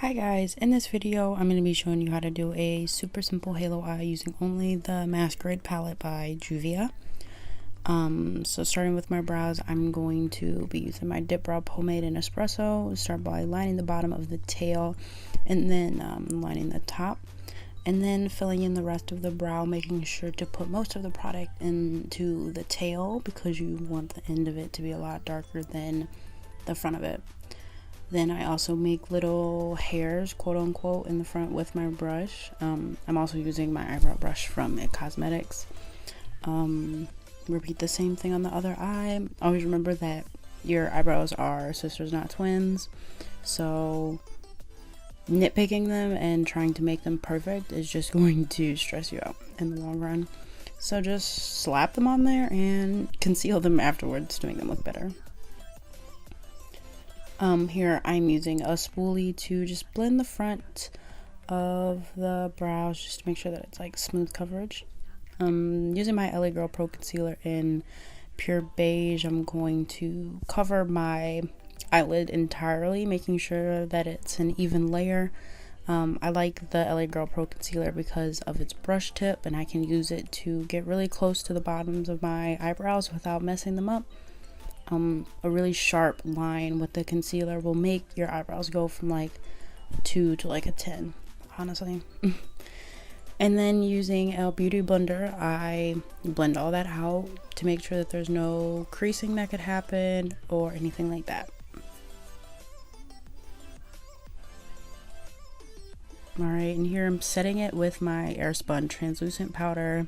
Hi guys, in this video I'm going to be showing you how to do a super simple halo eye using only the Masquerade palette by Juvia. So starting with my brows, I'm going to be using my Dip Brow Pomade in Espresso. Start by lining the bottom of the tail and then lining the top. And then filling in the rest of the brow, making sure to put most of the product into the tail because you want the end of it to be a lot darker than the front of it. Then I also make little hairs, quote unquote, in the front with my brush. I'm also using my eyebrow brush from It Cosmetics. Repeat the same thing on the other eye. Always remember that your eyebrows are sisters, not twins. So nitpicking them and trying to make them perfect is just going to stress you out in the long run. So just slap them on there and conceal them afterwards to make them look better. Here I'm using a spoolie to just blend the front of the brows just to make sure that it's like smooth coverage. Using my LA Girl Pro Concealer in Pure Beige, I'm going to cover my eyelid entirely, making sure that it's an even layer. I like the LA Girl Pro Concealer because of its brush tip, and I can use it to get really close to the bottoms of my eyebrows without messing them up. A really sharp line with the concealer will make your eyebrows go from like 2 to like a 10, honestly. And then using a beauty blender, I blend all that out to make sure that there's no creasing that could happen or anything like that. Alright, and here I'm setting it with my Airspun translucent powder.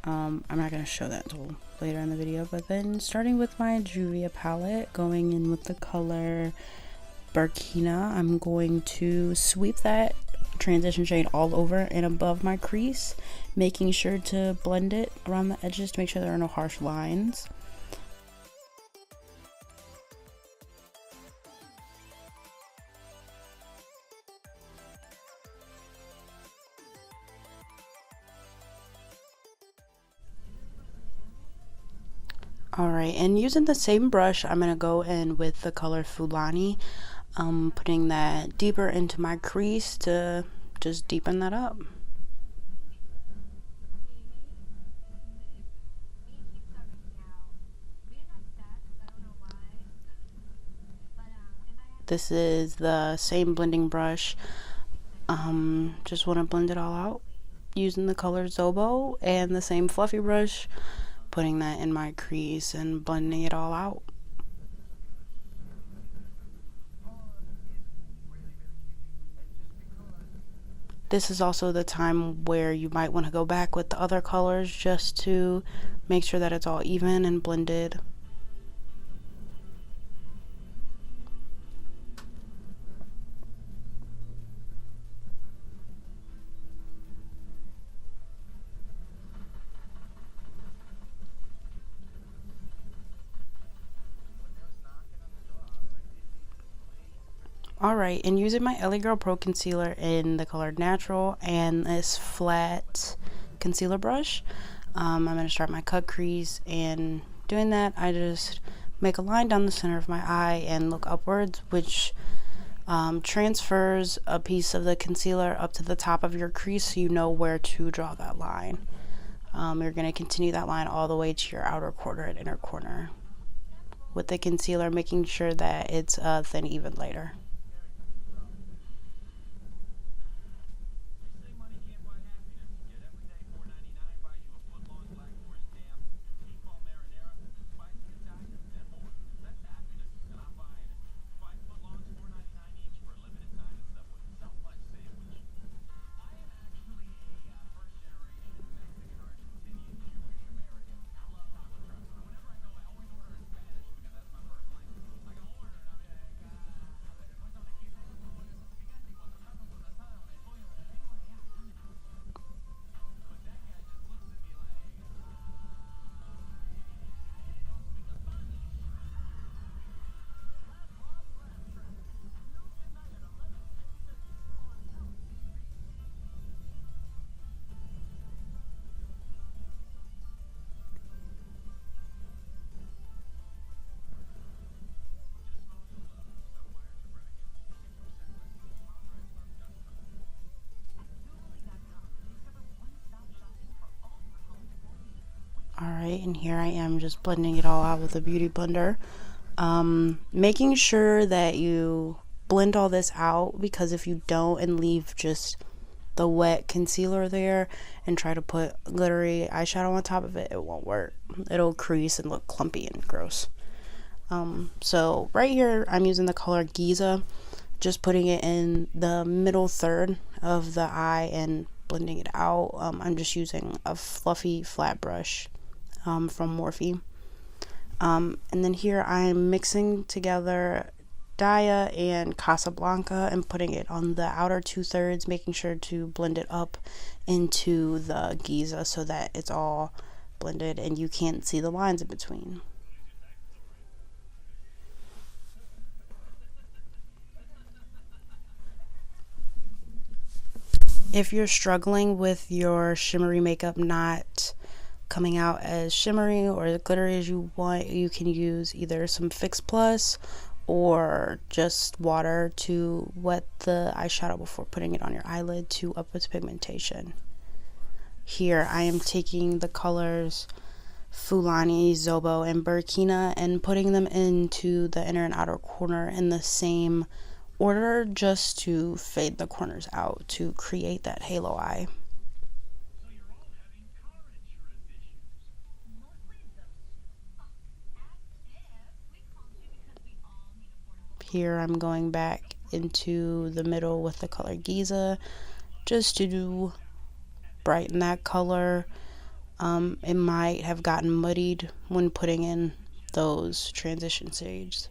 I'm not going to show that until later in the video, but then starting with my Juvia palette, going in with the color Burkina, I'm going to sweep that transition shade all over and above my crease, making sure to blend it around the edges to make sure there are no harsh lines. Alright, and using the same brush, I'm going to go in with the color Fulani, putting that deeper into my crease to just deepen that up. This is the same blending brush. Just want to blend it all out using the color Zobo and the same fluffy brush, putting that in my crease and blending it all out. This is also the time where you might want to go back with the other colors just to make sure that it's all even and blended. Alright, and using my LA Girl Pro Concealer in the color Natural and this flat concealer brush, I'm going to start my cut crease, and doing that I just make a line down the center of my eye and look upwards, which transfers a piece of the concealer up to the top of your crease so you know where to draw that line. You're going to continue that line all the way to your outer corner and inner corner with the concealer, making sure that it's a thin, even layer. Alright, and here I am just blending it all out with a beauty blender. Making sure that you blend all this out, because if you don't and leave just the wet concealer there and try to put glittery eyeshadow on top of it, it won't work. It'll crease and look clumpy and gross. So right here I'm using the color Giza, just putting it in the middle third of the eye and blending it out. I'm just using a fluffy flat brush from Morphe. And then here I'm mixing together Daya and Casablanca and putting it on the outer 2/3, making sure to blend it up into the Giza so that it's all blended and you can't see the lines in between. If you're struggling with your shimmery makeup not coming out as shimmery or glittery as you want, you can use either some Fix Plus or just water to wet the eyeshadow before putting it on your eyelid to up its pigmentation. Here I am taking the colors Fulani, Zobo, and Burkina and putting them into the inner and outer corner in the same order, just to fade the corners out to create that halo eye. Here I'm going back into the middle with the color Giza just to brighten that color. It might have gotten muddied when putting in those transition shades.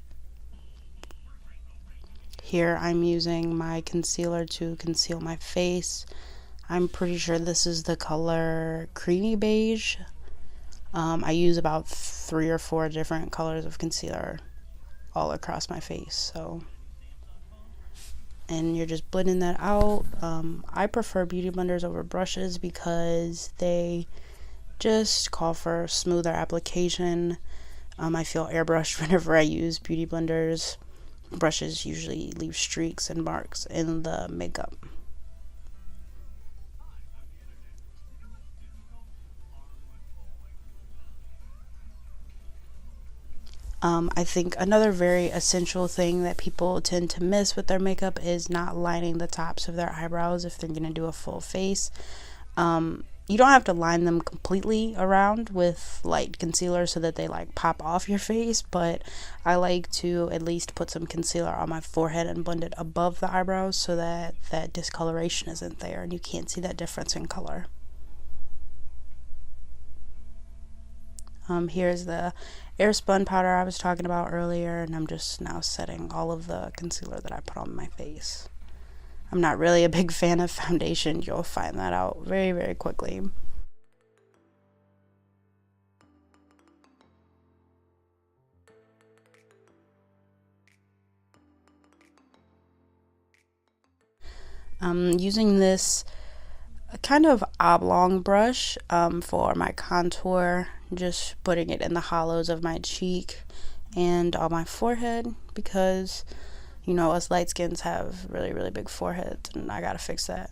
Here I'm using my concealer to conceal my face. I'm pretty sure this is the color Creamy Beige. I use about 3 or 4 different colors of concealer all across my face. And you're just blending that out. I prefer beauty blenders over brushes because they just call for smoother application. I feel airbrushed whenever I use beauty blenders. Brushes usually leave streaks and marks in the makeup. I think another very essential thing that people tend to miss with their makeup is not lining the tops of their eyebrows if they're going to do a full face. You don't have to line them completely around with light concealer so that they like pop off your face, but I like to at least put some concealer on my forehead and blend it above the eyebrows so that that discoloration isn't there and you can't see that difference in color. Here's the airspun powder I was talking about earlier, and I'm just now setting all of the concealer that I put on my face. I'm not really a big fan of foundation. You'll find that out very, very quickly. I'm using this kind of oblong brush for my contour, just putting it in the hollows of my cheek and on my forehead because you know, us light skins have really, really big foreheads, and I gotta fix that.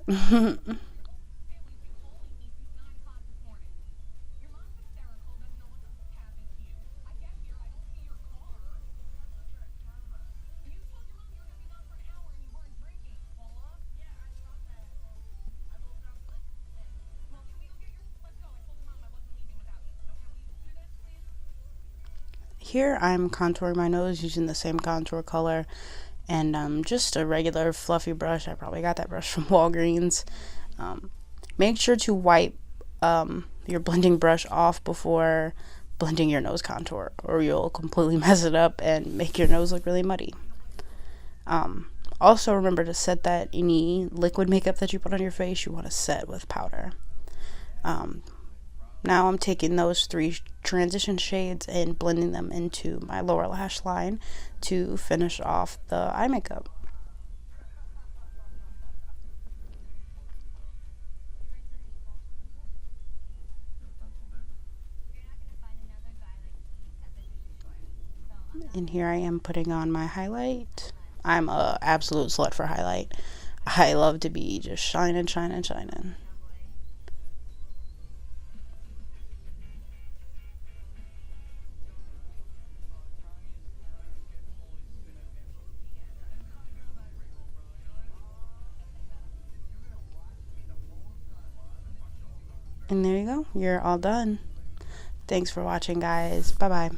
Here I'm contouring my nose using the same contour color and just a regular fluffy brush. I probably got that brush from Walgreens. Make sure to wipe your blending brush off before blending your nose contour, or you'll completely mess it up and make your nose look really muddy. Also remember to set that any liquid makeup that you put on your face, you want to set with powder. Now I'm taking those 3 transition shades and blending them into my lower lash line to finish off the eye makeup. And here I am putting on my highlight. I'm a absolute slut for highlight. I love to be just shining, shining, shining. And there you go. You're all done. Thanks for watching, guys. Bye-bye.